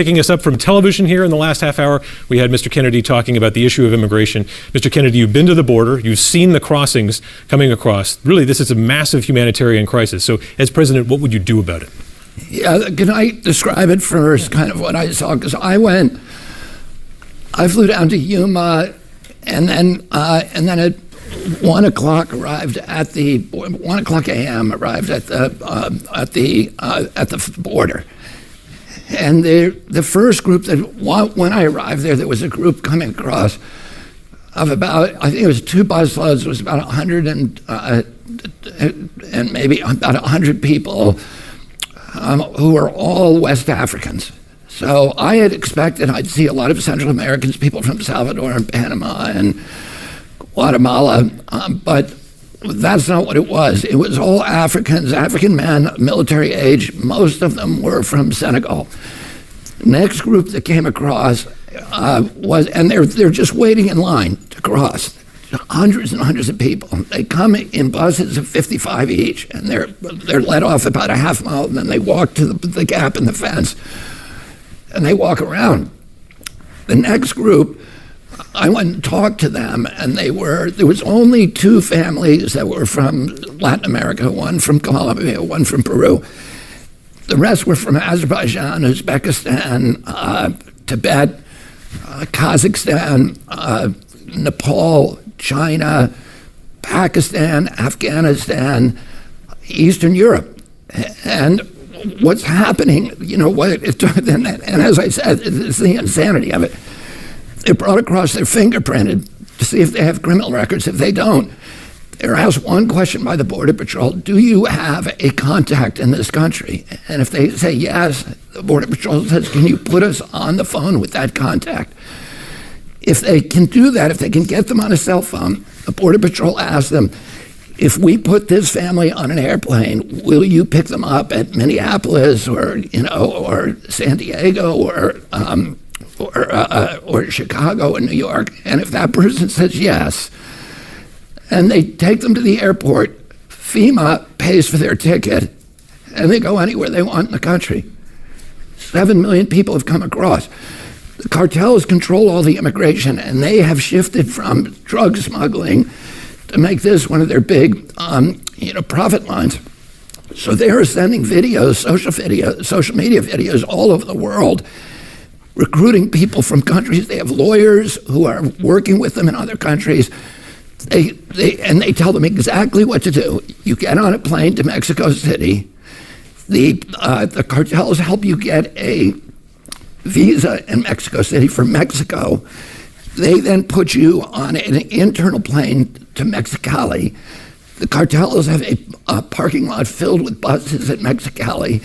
Picking us up from television here in the last half hour, we had Mr. Kennedy talking about the issue of immigration. Mr. Kennedy, you've been to the border, you've seen the crossings coming across. Really, this is a massive humanitarian crisis. So as president, what would you do about it? Yeah, can I describe it first, kind of what I saw? Because I flew down to Yuma, and then at 1 o'clock arrived at the 1 o'clock a.m. arrived at the border. And the first group when I arrived there was a group coming across of about, I think it was 2 busloads, it was about 100 and maybe about 100 people who were all West Africans. So I had expected I'd see a lot of Central Americans, people from Salvador and Panama and Guatemala, but that's not what it was. It was all Africans, African men, military age. Most of them were from Senegal. Next group that came across and they're just waiting in line to cross. Hundreds and hundreds of people. They come in buses of 55 each, and they're let off about a half mile, and then they walk to the gap in the fence, and they walk around. The next group, I went and talked to them, and there was only 2 families that were from Latin America, one from Colombia, one from Peru. The rest were from Azerbaijan, Uzbekistan, Tibet, Kazakhstan, Nepal, China, Pakistan, Afghanistan, Eastern Europe. And what's happening, and as I said, it's the insanity of it. They're brought across, they're fingerprinted to see if they have criminal records. If they don't, they're asked one question by the Border Patrol: do you have a contact in this country? And if they say yes, the Border Patrol says, can you put us on the phone with that contact? If they can do that, if they can get them on a cell phone, the Border Patrol asks them, if we put this family on an airplane, will you pick them up at Minneapolis or San Diego or Chicago or New York? And if that person says yes, and they take them to the airport, FEMA pays for their ticket, and they go anywhere they want in the country. 7 million people have come across. The cartels control all the immigration, and they have shifted from drug smuggling to make this one of their big, profit lines. So they are sending videos, social media videos all over the world, recruiting people from countries. They have lawyers who are working with them in other countries. They tell them exactly what to do. You get on a plane to Mexico City. The cartels help you get a visa in Mexico City for Mexico. They then put you on an internal plane to Mexicali. The cartels have a parking lot filled with buses at Mexicali.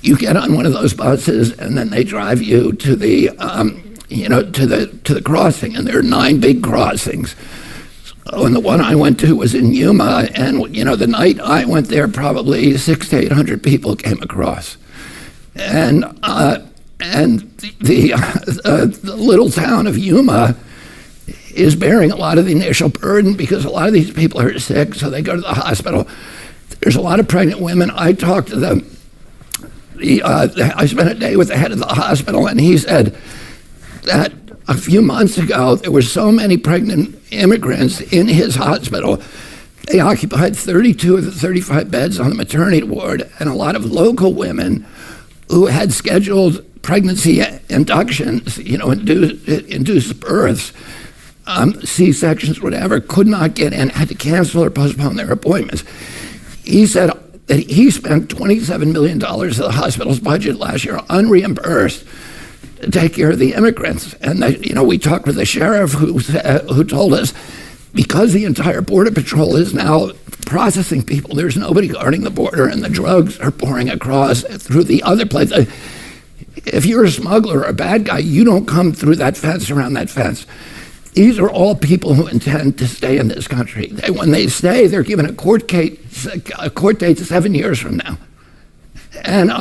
You get on one of those buses, and then they drive you to the to the crossing. And there are 9 big crossings. So, and the one I went to was in Yuma, and the night I went there, probably 600 to 800 people came across, and the little town of Yuma is bearing a lot of the initial burden because a lot of these people are sick, so they go to the hospital. There's a lot of pregnant women. I talked to them. I spent a day with the head of the hospital, and he said that a few months ago there were so many pregnant immigrants in his hospital. They occupied 32 of the 35 beds on the maternity ward, and a lot of local women who had scheduled pregnancy inductions, induced births, C-sections, whatever, could not get in, had to cancel or postpone their appointments. He said that he spent $27 million of the hospital's budget last year unreimbursed to take care of the immigrants. And we talked with the sheriff who told us, because the entire Border Patrol is now processing people, there's nobody guarding the border, and the drugs are pouring across through the other place. If you're a smuggler or a bad guy, you don't come through that fence, around that fence. These are all people who intend to stay in this country. When they stay, they're given a court date 7 years from now. And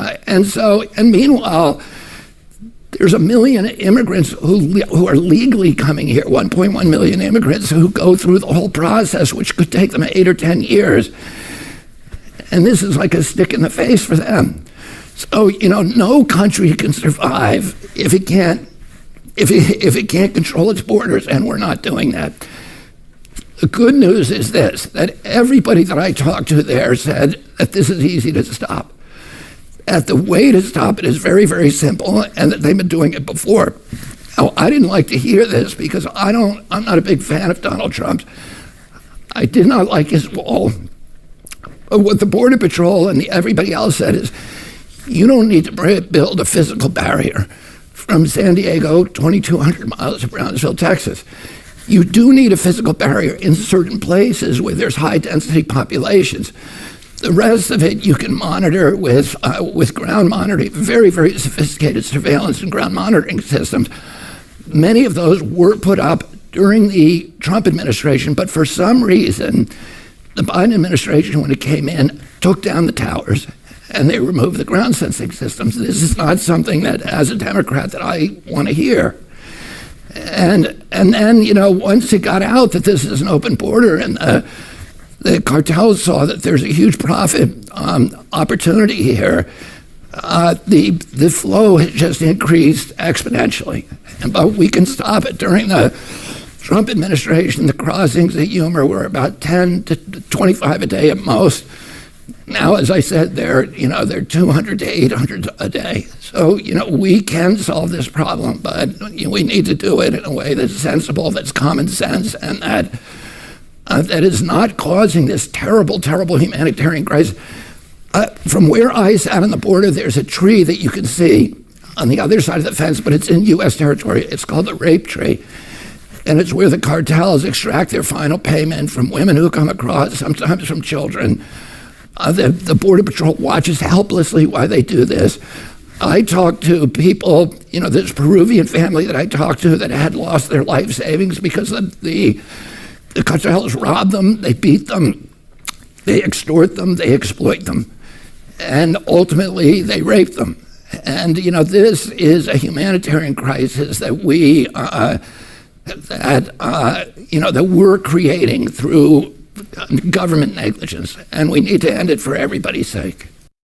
meanwhile, there's 1 million immigrants who are legally coming here, 1.1 million immigrants who go through the whole process, which could take them 8 or 10 years. And this is like a stick in the face for them. So, no country can survive if it can't control its borders, and we're not doing that. The good news is this, that everybody that I talked to there said that this is easy to stop. That the way to stop it is very, very simple, and that they've been doing it before. Now, I didn't like to hear this because I'm not a big fan of Donald Trump. I did not like his wall. But what the Border Patrol and everybody else said is, you don't need to build a physical barrier from San Diego, 2,200 miles to Brownsville, Texas. You do need a physical barrier in certain places where there's high-density populations. The rest of it you can monitor with ground monitoring, very, very sophisticated surveillance and ground monitoring systems. Many of those were put up during the Trump administration, but for some reason, the Biden administration, when it came in, took down the towers and they removed the ground sensing systems. This is not something that, as a Democrat, that I want to hear. And then, once it got out that this is an open border and the cartels saw that there's a huge profit opportunity here, the flow has just increased exponentially. But we can stop it. During the Trump administration, the crossings at UMR were about 10 to 25 a day at most. Now, as I said, they're 200 to 800 a day. So, we can solve this problem, but we need to do it in a way that's sensible, that's common sense, and that is not causing this terrible, terrible humanitarian crisis. From where I sat on the border, there's a tree that you can see on the other side of the fence, but it's in U.S. territory. It's called the rape tree. And it's where the cartels extract their final payment from women who come across, sometimes from children. The Border Patrol watches helplessly while they do this. I talked to people, this Peruvian family that I talked to that had lost their life savings because the cartels rob them, they beat them, they extort them, they exploit them, and ultimately they rape them. And this is a humanitarian crisis that that we're creating through government negligence, and we need to end it for everybody's sake.